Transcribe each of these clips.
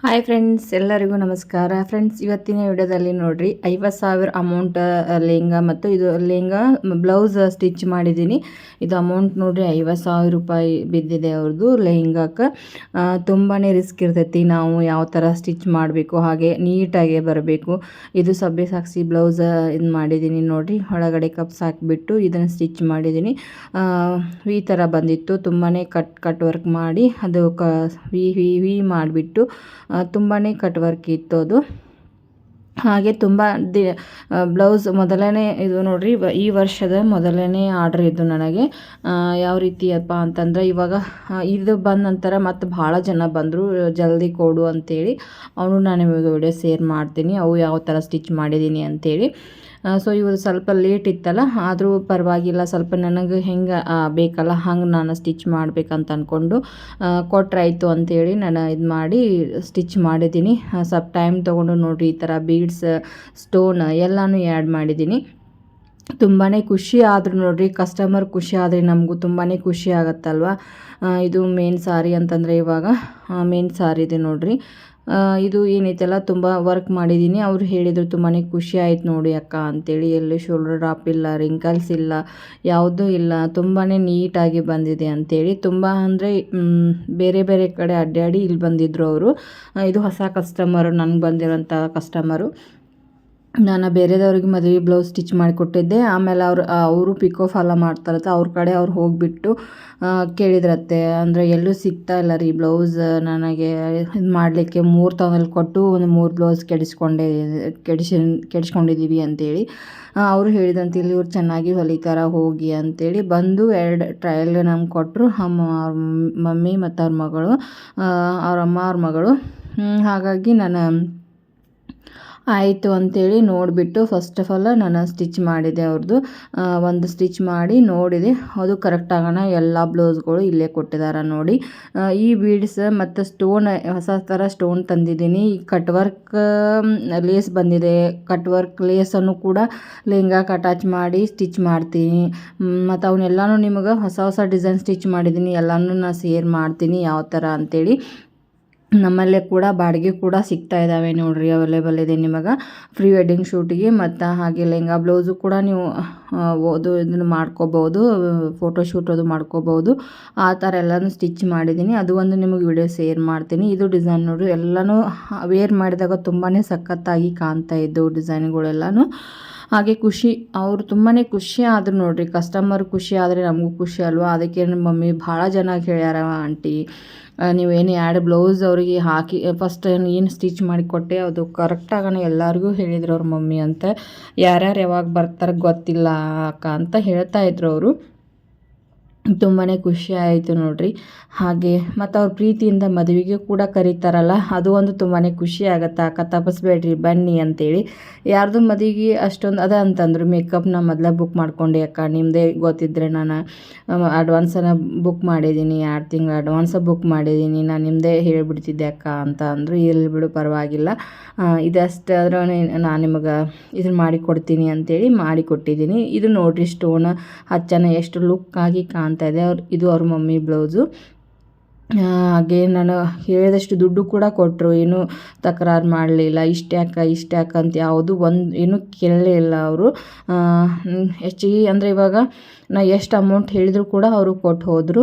Hi friends, ಎಲ್ಲರಿಗೂ ನಮಸ್ಕಾರ. Friends, ಇವತ್ತಿನ ವಿಡಿಯೋದಲ್ಲಿ ನೋಡ್ರಿ 50,000 ಅಮೌಂಟ್ ಲೆಹಂಗಾ ಮತ್ತು ಇದು ಲೆಹಂಗಾ ಬ್ಲೌಸ್ ಸ್ಟಿಚ್ ಮಾಡಿದ್ದೀನಿ. ಇದು ಅಮೌಂಟ್ ನೋಡ್ರಿ 50,000 ರೂಪಾಯಿ ಬಿದ್ದಿದೆ ಅವ್ರದ್ದು ಲೆಹಂಗಾಕ್ಕೆ. ತುಂಬಾ ರಿಸ್ಕ್ ಇರ್ತೈತಿ. ನಾವು ಯಾವ ಥರ ಸ್ಟಿಚ್ ಮಾಡಬೇಕು, ಹಾಗೆ ನೀಟಾಗಿ ಬರಬೇಕು. ಇದು ಸಬ್ಬೆ ಸಾಕ್ಷಿ ಬ್ಲೌಸ್ ಇದು ಮಾಡಿದ್ದೀನಿ ನೋಡ್ರಿ. ಒಳಗಡೆ ಕಪ್ಸ್ ಹಾಕಿಬಿಟ್ಟು ಇದನ್ನು ಸ್ಟಿಚ್ ಮಾಡಿದ್ದೀನಿ. ಈ ಥರ ಬಂದಿತ್ತು. ತುಂಬಾ ಕಟ್ ವರ್ಕ್ ಮಾಡಿ ಅದು ವಿ ಮಾಡಿಬಿಟ್ಟು ತುಂಬಾ ಕಟ್ ವರ್ಕ್ ಇತ್ತು ಅದು. ಹಾಗೆ ತುಂಬ ಬ್ಲೌಸ್ ಮೊದಲನೇ ಇದು ನೋಡ್ರಿ, ಈ ವರ್ಷದ ಮೊದಲನೇ ಆರ್ಡ್ರ್ ಇದು ನನಗೆ. ಯಾವ ರೀತಿಯಪ್ಪ ಅಂತಂದರೆ, ಇವಾಗ ಇದು ಬಂದ ನಂತರ ಮತ್ತು ಭಾಳ ಜನ ಬಂದರು ಜಲ್ದಿ ಕೊಡು ಅಂತೇಳಿ. ಅವನು ನಾನು ಇವಾಗ ವಿಡಿಯೋ ಶೇರ್ ಮಾಡ್ತೀನಿ, ಅವು ಯಾವ ಥರ ಸ್ಟಿಚ್ ಮಾಡಿದ್ದೀನಿ ಅಂತೇಳಿ. ಸೊ ಇವರು ಸ್ವಲ್ಪ ಲೇಟ್ ಇತ್ತಲ್ಲ, ಆದರೂ ಪರವಾಗಿಲ್ಲ, ಸ್ವಲ್ಪ ನನಗೆ ಹೆಂಗೆ ಬೇಕಲ್ಲ ಹಂಗೆ ನಾನು ಸ್ಟಿಚ್ ಮಾಡಬೇಕಂತ ಅಂದ್ಕೊಂಡು ಕೊಟ್ರಾಯ್ತು ಅಂಥೇಳಿ ನಾನು ಇದು ಮಾಡಿ ಸ್ಟಿಚ್ ಮಾಡಿದ್ದೀನಿ. ಸ್ವಲ್ಪ ಟೈಮ್ ತೊಗೊಂಡು ನೋಡಿರಿ, ಈ ಥರ ಬೀಡ್ಸ್, ಸ್ಟೋನ್ ಎಲ್ಲನೂ ಆ್ಯಡ್ ಮಾಡಿದ್ದೀನಿ. ತುಂಬಾ ಖುಷಿ ಆದರೂ ನೋಡಿರಿ, ಕಸ್ಟಮರ್ ಖುಷಿ ಆದರೆ ನಮಗೂ ತುಂಬಾ ಖುಷಿ ಆಗುತ್ತಲ್ವ. ಇದು ಮೇನ್ ಸಾರಿ ಅಂತಂದರೆ, ಇವಾಗ ಮೇನ್ ಸಾರಿ ಇದೆ ನೋಡಿರಿ. ಇದು ಏನೈತಲ್ಲ ತುಂಬ ವರ್ಕ್ ಮಾಡಿದ್ದೀನಿ. ಅವರು ಹೇಳಿದರು ತುಂಬಾ ಖುಷಿ ಆಯ್ತು ನೋಡಿ ಅಕ್ಕ ಅಂತೇಳಿ. ಎಲ್ಲೂ ಶೋಲ್ಡರ್ ಡ್ರಾಪ್ ಇಲ್ಲ, ರಿಂಕಲ್ಸ್ ಇಲ್ಲ, ಯಾವುದೂ ಇಲ್ಲ, ತುಂಬಾ ನೀಟಾಗಿ ಬಂದಿದೆ ಅಂಥೇಳಿ. ತುಂಬ ಅಂದರೆ ಬೇರೆ ಬೇರೆ ಕಡೆ ಅಡ್ಡಾಡಿ ಇಲ್ಲಿ ಬಂದಿದ್ದರು ಅವರು. ಇದು ಹೊಸ ಕಸ್ಟಮರು, ನನಗೆ ಬಂದಿರೋಂಥ ಕಸ್ಟಮರು. ನಾನು ಬೇರೆದವ್ರಿಗೆ ಮದುವೆ ಬ್ಲೌಸ್ ಸ್ಟಿಚ್ ಮಾಡಿಕೊಟ್ಟಿದ್ದೆ. ಆಮೇಲೆ ಅವರು ಪಿಕೋ ಫಾಲೋ ಮಾಡ್ತಾರತ್ತೆ, ಅವ್ರ ಕಡೆ ಅವ್ರು ಹೋಗಿಬಿಟ್ಟು ಕೇಳಿದ್ರತ್ತೆ. ಅಂದರೆ ಎಲ್ಲೂ ಸಿಗ್ತಾ ಇಲ್ಲ ರೀ ಬ್ಲೌಸ್, ನನಗೆ ಇದು ಮಾಡಲಿಕ್ಕೆ 3,000 ಕೊಟ್ಟು ಒಂದು 3 ಬ್ಲೌಸ್ ಕೆಡಿಸ್ಕೊಂಡಿದ್ದೀವಿ ಅಂತೇಳಿ. ಅವರು ಹೇಳಿದಂತ ಇಲ್ಲಿ ಇವ್ರು ಚೆನ್ನಾಗಿ ಹೊಲಿತಾರ ಹೋಗಿ ಅಂತೇಳಿ ಬಂದು 2 ಟ್ರಯಲ್ ನಮ್ಗೆ ಕೊಟ್ಟರು. ಅವ್ರ ಮಮ್ಮಿ ಮತ್ತು ಅವ್ರ ಮಗಳು, ಅವ್ರ ಅಮ್ಮ ಅವ್ರ ಮಗಳು. ಹಾಗಾಗಿ ನಾನು ಆಯಿತು ಅಂಥೇಳಿ ನೋಡಿಬಿಟ್ಟು ಫಸ್ಟ್ ಆಫ್ ಆಲ್ ನಾನು ಸ್ಟಿಚ್ ಮಾಡಿದೆ ಅವ್ರದ್ದು. ಒಂದು ಸ್ಟಿಚ್ ಮಾಡಿ ನೋಡಿದೆ, ಅದು ಕರೆಕ್ಟ್ ಆಗೋಣ. ಎಲ್ಲ ಬ್ಲೌಸ್ಗಳು ಇಲ್ಲೇ ಕೊಟ್ಟಿದ್ದಾರೆ ನೋಡಿ. ಈ ಬೀಡ್ಸ್ ಮತ್ತು ಸ್ಟೋನ್, ಹೊಸ ಥರ ಸ್ಟೋನ್ ತಂದಿದ್ದೀನಿ. ಈ ಕಟ್ ವರ್ಕ್ ಲೇಸ್ ಬಂದಿದೆ. ಕಟ್ ವರ್ಕ್ ಲೇಸನ್ನು ಕೂಡ ಲೆಹಂಗಾಕ್ಕೆ ಅಟ್ಯಾಚ್ ಮಾಡಿ ಸ್ಟಿಚ್ ಮಾಡ್ತೀನಿ. ಮತ್ತು ಅವನ್ನೆಲ್ಲನೂ ನಿಮಗೆ ಹೊಸ ಹೊಸ ಡಿಸೈನ್ ಸ್ಟಿಚ್ ಮಾಡಿದ್ದೀನಿ. ಎಲ್ಲನೂ ನಾನು ಶೇರ್ ಮಾಡ್ತೀನಿ ಯಾವ ಥರ ಅಂಥೇಳಿ. ನಮ್ಮಲ್ಲೇ ಕೂಡ ಬಾಡಿಗೆ ಕೂಡ ಸಿಗ್ತಾ ಇದ್ದಾವೆ ನೋಡಿರಿ, ಅವೈಲೇಬಲ್ ಇದೆ ನಿಮಗೆ ಪ್ರೀ ವೆಡ್ಡಿಂಗ್ ಶೂಟಿಗೆ. ಮತ್ತು ಹಾಗೆ ಲೆಹಂಗಾ ಬ್ಲೌಸು ಕೂಡ ನೀವು ಇದನ್ನು ಮಾಡ್ಕೋಬೋದು, ಫೋಟೋಶೂಟ್ ಅದು ಮಾಡ್ಕೋಬೋದು. ಆ ಥರ ಎಲ್ಲನೂ ಸ್ಟಿಚ್ ಮಾಡಿದ್ದೀನಿ. ಅದು ಒಂದು ನಿಮಗೆ ವಿಡಿಯೋ ಶೇರ್ ಮಾಡ್ತೀನಿ. ಇದು ಡಿಸೈನ್ ನೋಡಿರಿ, ಎಲ್ಲನೂ ವೇರ್ ಮಾಡಿದಾಗ ತುಂಬಾ ಸಖತ್ತಾಗಿ ಕಾಣ್ತಾ ಇದ್ದವು ಡಿಸೈನ್ಗಳೆಲ್ಲನೂ. ಹಾಗೆ ಖುಷಿ, ಅವರು ತುಂಬಾ ಖುಷಿ ಆದರು ನೋಡಿರಿ. ಕಸ್ಟಮರ್ ಖುಷಿ ಆದರೆ ನಮಗೂ ಖುಷಿ ಅಲ್ವಾ. ಅದಕ್ಕೆ ನಮ್ಮ ಮಮ್ಮಿ ಭಾಳ ಜನ ಹೇಳ್ಯಾರ, ಆಂಟಿ ನೀವೇನು 2 ಬ್ಲೌಸ್ ಅವರಿಗೆ ಹಾಕಿ ಫಸ್ಟ್ ಏನು ಸ್ಟಿಚ್ ಮಾಡಿ ಕೊಟ್ಟೆ ಅದು ಕರೆಕ್ಟಾಗಣ ಎಲ್ಲರಿಗೂ ಹೇಳಿದ್ರು ಅವ್ರ ಮಮ್ಮಿ ಅಂತ. ಯಾರ್ಯಾರು ಯಾವಾಗ ಬರ್ತಾರೆ ಗೊತ್ತಿಲ್ಲ ಅಕ್ಕ ಅಂತ ಹೇಳ್ತಾಯಿದ್ರು ಅವರು. ತುಂಬಾ ಖುಷಿ ಆಯಿತು ನೋಡಿರಿ. ಹಾಗೆ ಮತ್ತು ಅವ್ರ ಪ್ರೀತಿಯಿಂದ ಮದುವೆಗೆ ಕೂಡ ಕರೀತಾರಲ್ಲ, ಅದು ಒಂದು ತುಂಬಾ ಖುಷಿ ಆಗುತ್ತೆ. ಅಕ್ಕ ತಪ್ಪಿಸ್ಬೇಡ್ರಿ ಬನ್ನಿ ಅಂತೇಳಿ. ಯಾರ್ದು ಮದುವೆಗೆ ಅಷ್ಟೊಂದು ಅದ ಅಂತಂದರು, ಮೇಕಪ್ನ ಮೊದಲೇ ಬುಕ್ ಮಾಡ್ಕೊಂಡೆ ಅಕ್ಕ, ನಿಮ್ಮದೇ ಗೊತ್ತಿದ್ದರೆ ನಾನು ಅಡ್ವಾನ್ಸನ್ನು ಬುಕ್ ಮಾಡಿದ್ದೀನಿ, 2 ತಿಂಗಳು ಅಡ್ವಾನ್ಸ ಬುಕ್ ಮಾಡಿದ್ದೀನಿ, ನಾನು ನಿಮ್ಮದೇ ಹೇಳಿಬಿಡ್ತಿದ್ದೆ ಅಕ್ಕ ಅಂತ ಅಂದರು. ಇರಲಿ ಬಿಡು ಪರವಾಗಿಲ್ಲ, ಇದಷ್ಟು ಆದ್ರೂ ನಾನು ನಿಮಗೆ ಇದನ್ನು ಮಾಡಿಕೊಡ್ತೀನಿ ಅಂತೇಳಿ ಮಾಡಿಕೊಟ್ಟಿದ್ದೀನಿ. ಇದು ನೋಡಿರಿ, ಸ್ಟೋನ್ ಹಚ್ಚನ ಎಷ್ಟು ಲುಕ್ ಆಗಿ ಕಾಣ್ತಾ ಇದೆ. ಇದು ಅವ್ರ ಮಮ್ಮಿ ಬ್ಲೌಸು. ಹಾಗೆ ನಾನು ಹೇಳಿದಷ್ಟು ದುಡ್ಡು ಕೂಡ ಕೊಟ್ಟರು, ಏನೂ ತಕರಾರು ಮಾಡಲಿಲ್ಲ. ಇಷ್ಟ್ಯಾಕೆ ಅಂತ ಯಾವುದು ಏನೂ ಕೇಳಲೇ ಇಲ್ಲ ಅವರು. ಹೆಚ್ಚಿಗೆ ಅಂದರೆ ಇವಾಗ ನಾ ಎಷ್ಟು ಅಮೌಂಟ್ ಹೇಳಿದ್ರು ಕೂಡ ಅವರು ಕೊಟ್ಟು ಹೋದರು.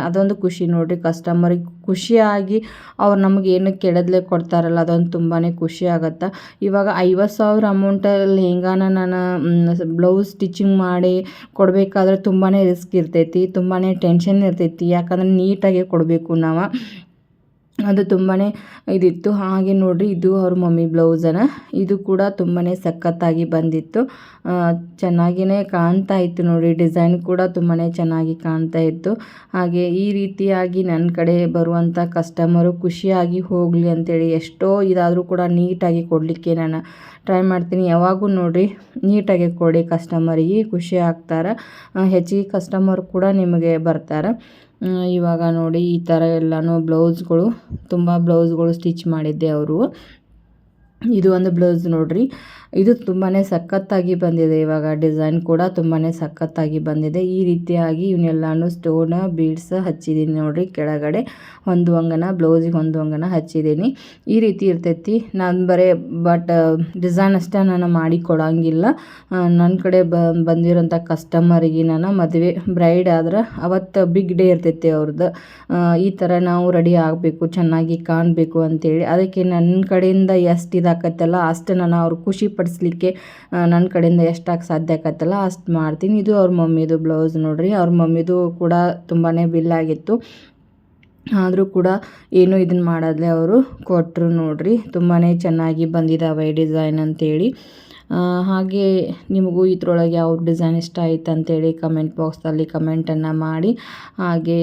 ಅದೊಂದು ಖುಷಿ ನೋಡಿರಿ, ಕಸ್ಟಮರಿಗೆ ಖುಷಿಯಾಗಿ ಅವ್ರು ನಮಗೆ ಏನು ಕೆಡದಲೇ ಕೊಡ್ತಾರಲ್ಲ, ಅದೊಂದು ತುಂಬಾ ಖುಷಿ ಆಗುತ್ತೆ. ಇವಾಗ 50,000 ಅಮೌಂಟ್ ಲೆಹಂಗಾನ ನಾನು ಬ್ಲೌಸ್ ಸ್ಟಿಚಿಂಗ್ ಮಾಡಿ ಕೊಡಬೇಕಾದ್ರೆ ತುಂಬಾ ರಿಸ್ಕ್ ಇರ್ತೈತಿ, ತುಂಬಾ ಟೆನ್ಷನ್ ಇರ್ತೈತಿ. ಯಾಕಂದರೆ ನೀಟಾಗಿ ಕೊಡಬೇಕು ನಾವು, ಅದು ತುಂಬಾ ಇದಿತ್ತು. ಹಾಗೆ ನೋಡಿರಿ, ಇದು ಅವ್ರ ಮಮ್ಮಿ ಬ್ಲೌಸನ. ಇದು ಕೂಡ ತುಂಬಾ ಸಖತ್ತಾಗಿ ಬಂದಿತ್ತು, ಚೆನ್ನಾಗಿಯೇ ಕಾಣ್ತಾ ಇತ್ತು ನೋಡಿ. ಡಿಸೈನ್ ಕೂಡ ತುಂಬಾ ಚೆನ್ನಾಗಿ ಕಾಣ್ತಾ ಇತ್ತು. ಹಾಗೆ ಈ ರೀತಿಯಾಗಿ ನನ್ನ ಕಡೆ ಬರುವಂಥ ಕಸ್ಟಮರು ಖುಷಿಯಾಗಿ ಹೋಗಲಿ ಅಂತೇಳಿ ಎಷ್ಟೋ ಇದಾದರೂ ಕೂಡ ನೀಟಾಗಿ ಕೊಡಲಿಕ್ಕೆ ನಾನು ಟ್ರೈ ಮಾಡ್ತೀನಿ. ಯಾವಾಗೂ ನೋಡಿರಿ ನೀಟಾಗಿ ಕೊಡಿ, ಕಸ್ಟಮರಿಗೆ ಖುಷಿ ಆಗ್ತಾರೆ. ಹೆಚ್ಚಿಗೆ ಕಸ್ಟಮರ್ ಕೂಡ ನಿಮಗೆ ಬರ್ತಾರೆ. ಇವಾಗ ನೋಡಿ ಈ ಥರ ಎಲ್ಲನೂ ಬ್ಲೌಸ್ಗಳು, ತುಂಬ ಬ್ಲೌಸ್ಗಳು ಸ್ಟಿಚ್ ಮಾಡಿದ್ದೆ ಅವರು. ಇದು ಒಂದು ಬ್ಲೌಸ್ ನೋಡಿರಿ, ಇದು ತುಂಬಾ ಸಖತ್ತಾಗಿ ಬಂದಿದೆ. ಇವಾಗ ಡಿಸೈನ್ ಕೂಡ ತುಂಬಾ ಸಖತ್ತಾಗಿ ಬಂದಿದೆ. ಈ ರೀತಿಯಾಗಿ ಇವನ್ನೆಲ್ಲಾನು ಸ್ಟೋನ್ ಬೀಡ್ಸ್ ಹಚ್ಚಿದ್ದೀನಿ ನೋಡ್ರಿ. ಕೆಳಗಡೆ ಹೊಂದುವಂಗನ ಬ್ಲೌಸಿಗೆ ಹೊಂದುವಂಗನ ಹಚ್ಚಿದ್ದೀನಿ. ಈ ರೀತಿ ಇರ್ತೈತಿ. ನಾನು ಬರೀ ಡಿಸೈನ್ ಅಷ್ಟೇ ನಾನು ಮಾಡಿ ಕೊಡೋಂಗಿಲ್ಲ. ನನ್ನ ಕಡೆ ಬಂದಿರೋಂಥ ಕಸ್ಟಮರಿಗೆ ನಾನು ಮದುವೆ ಬ್ರೈಡ್ ಆದ್ರೆ ಅವತ್ತು ಬಿಗ್ ಡೇ ಇರ್ತೈತಿ ಅವ್ರದ್ದು. ಈ ಥರ ನಾವು ರೆಡಿ ಆಗಬೇಕು, ಚೆನ್ನಾಗಿ ಕಾಣಬೇಕು ಅಂತೇಳಿ. ಅದಕ್ಕೆ ನನ್ನ ಕಡೆಯಿಂದ ಎಷ್ಟು ಇದಾಕತ್ತಲ್ಲ ಅಷ್ಟು ನಾನು ಅವ್ರು ಖುಷಿ ಪಡಿಸ್ಲಿಕ್ಕೆ ನನ್ನ ಕಡೆಯಿಂದ ಎಷ್ಟಾಗಿ ಸಾಧ್ಯ ಆಕತ್ತಲ್ಲ ಅಷ್ಟು ಮಾಡ್ತೀನಿ. ಇದು ಅವ್ರ ಮಮ್ಮಿದು ಬ್ಲೌಸ್ ನೋಡ್ರಿ. ಅವ್ರ ಮಮ್ಮಿದು ಕೂಡ ತುಂಬಾ ಬಿಲ್ ಆಗಿತ್ತು. ಆದರೂ ಕೂಡ ಏನು ಇದನ್ನು ಮಾಡೋದ್ಲೆ ಅವರು ಕೊಟ್ಟರು ನೋಡ್ರಿ. ತುಂಬಾ ಚೆನ್ನಾಗಿ ಬಂದಿದ್ದಾವೆ ಡಿಸೈನ್ ಅಂತೇಳಿ. ಹಾಗೆ ನಿಮಗೂ ಇದ್ರೊಳಗೆ ಯಾವ ಡಿಸೈನ್ ಇಷ್ಟ ಆಯ್ತು ಅಂತೇಳಿ ಕಮೆಂಟ್ ಬಾಕ್ಸಲ್ಲಿ ಕಮೆಂಟನ್ನು ಮಾಡಿ. ಹಾಗೆ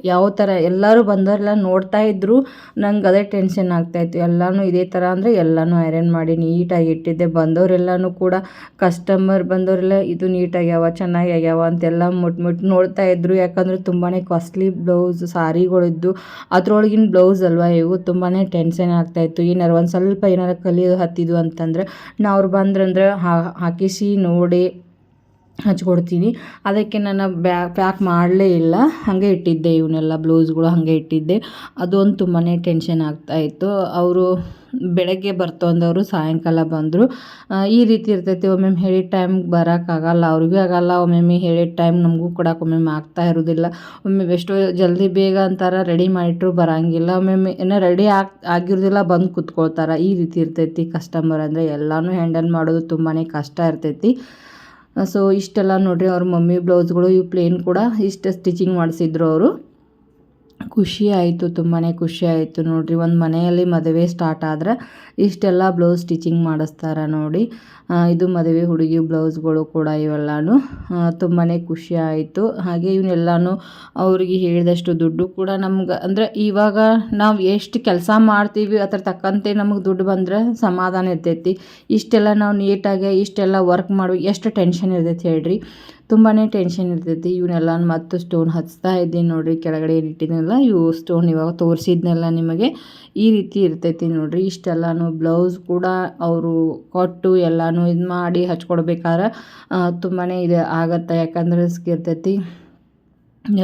ಯಾವ ಥರ ಎಲ್ಲರೂ ಬಂದವರೆಲ್ಲ ನೋಡ್ತಾ ಇದ್ದರು. ನಂಗೆ ಅದೇ ಟೆನ್ಷನ್ ಆಗ್ತಾಯಿತ್ತು. ಎಲ್ಲನೂ ಇದೇ ಥರ ಅಂದರೆ ಎಲ್ಲನೂ ಐರನ್ ಮಾಡಿ ನೀಟಾಗಿ ಇಟ್ಟಿದ್ದೆ. ಬಂದವರೆಲ್ಲನೂ ಕೂಡ ಕಸ್ಟಮರ್ ಬಂದವರೆಲ್ಲ ಇದು ನೀಟಾಗ್ಯಾವ, ಚೆನ್ನಾಗಿ ಆಗ್ಯಾವ ಅಂತೆಲ್ಲ ಮುಟ್ಟು ನೋಡ್ತಾ ಇದ್ದರು. ಯಾಕಂದರೆ ತುಂಬಾ ಕಾಸ್ಟ್ಲಿ ಬ್ಲೌಸ್ ಸಾರಿಗಳಿದ್ದು ಅದ್ರೊಳಗಿನ ಬ್ಲೌಸ್ ಅಲ್ವಾ ಇವು. ತುಂಬಾ ಟೆನ್ಷನ್ ಆಗ್ತಾಯಿತ್ತು. ಏನಾರು ಒಂದು ಸ್ವಲ್ಪ ಏನಾರು ಕಲಿಯೋದು ಹತ್ತಿದ್ದು ಅಂತಂದರೆ ನಾ ಅವ್ರು ಬಂದ್ರಂದ್ರೆ ಹಾಕಿಸಿ ನೋಡಿ ಹಚ್ಕೊಡ್ತೀನಿ. ಅದಕ್ಕೆ ನಾನು ಪ್ಯಾಕ್ ಮಾಡಲೇ ಇಲ್ಲ, ಹಾಗೆ ಇಟ್ಟಿದ್ದೆ. ಇವನ್ನೆಲ್ಲ ಬ್ಲೌಸ್ಗಳು ಹಾಗೆ ಇಟ್ಟಿದ್ದೆ. ಅದೊಂದು ತುಂಬಾ ಟೆನ್ಷನ್ ಆಗ್ತಾಯಿತ್ತು. ಅವರು ಬೆಳಗ್ಗೆ ಬರ್ತಂದವರು ಸಾಯಂಕಾಲ ಬಂದರು. ಈ ರೀತಿ ಇರ್ತೈತಿ. ಒಮ್ಮೊಮ್ಮೆ ಹೇಳಿದ ಟೈಮ್ಗೆ ಬರೋಕ್ಕಾಗಲ್ಲ, ಅವ್ರಿಗೂ ಆಗಲ್ಲ. ಒಮ್ಮೊಮ್ಮೆ ಹೇಳಿದ ಟೈಮ್ ನಮಗೂ ಕೊಡೋಕೆ ಆಗ್ತಾ ಇರೋದಿಲ್ಲ. ಒಮ್ಮೆ ಎಷ್ಟೋ ಜಲ್ದಿ ಬೇಗ ಅಂತಾರೆ ರೆಡಿ ಮಾಡಿಟ್ರು ಬರೋಂಗಿಲ್ಲ. ಒಮ್ಮೊಮ್ಮೆ ಏನೋ ರೆಡಿ ಆಗಿರೋದಿಲ್ಲ, ಬಂದು ಕೂತ್ಕೊಳ್ತಾರೆ. ಈ ರೀತಿ ಇರ್ತೈತಿ. ಕಸ್ಟಮರ್ ಅಂದರೆ ಎಲ್ಲನೂ ಹ್ಯಾಂಡಲ್ ಮಾಡೋದು ತುಂಬಾ ಕಷ್ಟ ಇರ್ತೈತಿ. ಸೊ ಇಷ್ಟೆಲ್ಲ ನೋಡಿರಿ ಅವ್ರ ಮಮ್ಮಿ ಬ್ಲೌಸ್ಗಳು. ಇವು ಪ್ಲೇನ್ ಕೂಡ ಇಷ್ಟು ಸ್ಟಿಚಿಂಗ್ ಮಾಡಿಸಿದ್ರು ಅವರು. ಖುಷಿ ಆಯಿತು, ತುಂಬಾ ಖುಷಿ ಆಯಿತು ನೋಡಿರಿ. ಒಂದು ಮನೆಯಲ್ಲಿ ಮದುವೆ ಸ್ಟಾರ್ಟ್ ಆದ್ರೆ ಇಷ್ಟೆಲ್ಲ ಬ್ಲೌಸ್ ಸ್ಟಿಚಿಂಗ್ ಮಾಡಿಸ್ತಾರೆ ನೋಡಿ. ಇದು ಮದುವೆ ಹುಡುಗಿ ಬ್ಲೌಸ್ಗಳು ಕೂಡ ಇವೆಲ್ಲನೂ ತುಂಬಾ ಖುಷಿ ಆಯಿತು. ಹಾಗೆ ಇವನ್ನೆಲ್ಲನೂ ಅವ್ರಿಗೆ ಹೇಳಿದಷ್ಟು ದುಡ್ಡು ಕೂಡ ನಮ್ಗೆ ಅಂದರೆ ಇವಾಗ ನಾವು ಎಷ್ಟು ಕೆಲಸ ಮಾಡ್ತೀವಿ ಅದ್ರ ತಕ್ಕಂತೆ ನಮಗೆ ದುಡ್ಡು ಬಂದರೆ ಸಮಾಧಾನ ಇರ್ತೈತಿ. ಇಷ್ಟೆಲ್ಲ ನಾವು ನೀಟಾಗಿ ಇಷ್ಟೆಲ್ಲ ವರ್ಕ್ ಮಾಡಿ ಎಷ್ಟು ಟೆನ್ಷನ್ ಇರ್ತೈತಿ ಹೇಳ್ರಿ. ತುಂಬಾ ಟೆನ್ಷನ್ ಇರ್ತೈತಿ. ಇವನ್ನೆಲ್ಲ ಮತ್ತು ಸ್ಟೋನ್ ಹಚ್ತಾ ಇದ್ದೀನಿ ನೋಡಿರಿ. ಕೆಳಗಡೆ ಇಟ್ಟಿದ್ನೆಲ್ಲ ಇವು ಸ್ಟೋನ್ ಇವಾಗ ತೋರಿಸಿದ್ನೆಲ್ಲ ನಿಮಗೆ ಈ ರೀತಿ ಇರ್ತೈತಿ ನೋಡಿರಿ. ಇಷ್ಟೆಲ್ಲನೂ ಬ್ಲೌಸ್ ಕೂಡ ಅವರು ಕೊಟ್ಟು ಎಲ್ಲನೂ ಇದು ಮಾಡಿ ಹಚ್ಕೊಡ್ಬೇಕಾದ್ರೆ ತುಂಬಾ ಇದು ಆಗತ್ತೆ. ಯಾಕಂದರೆ ರಿಸ್ಕ್ ಇರ್ತೈತಿ.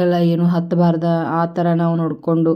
ಎಲ್ಲ ಏನು ಹತ್ತಬಾರ್ದು ಆ ಥರ ನಾವು ನೋಡಿಕೊಂಡು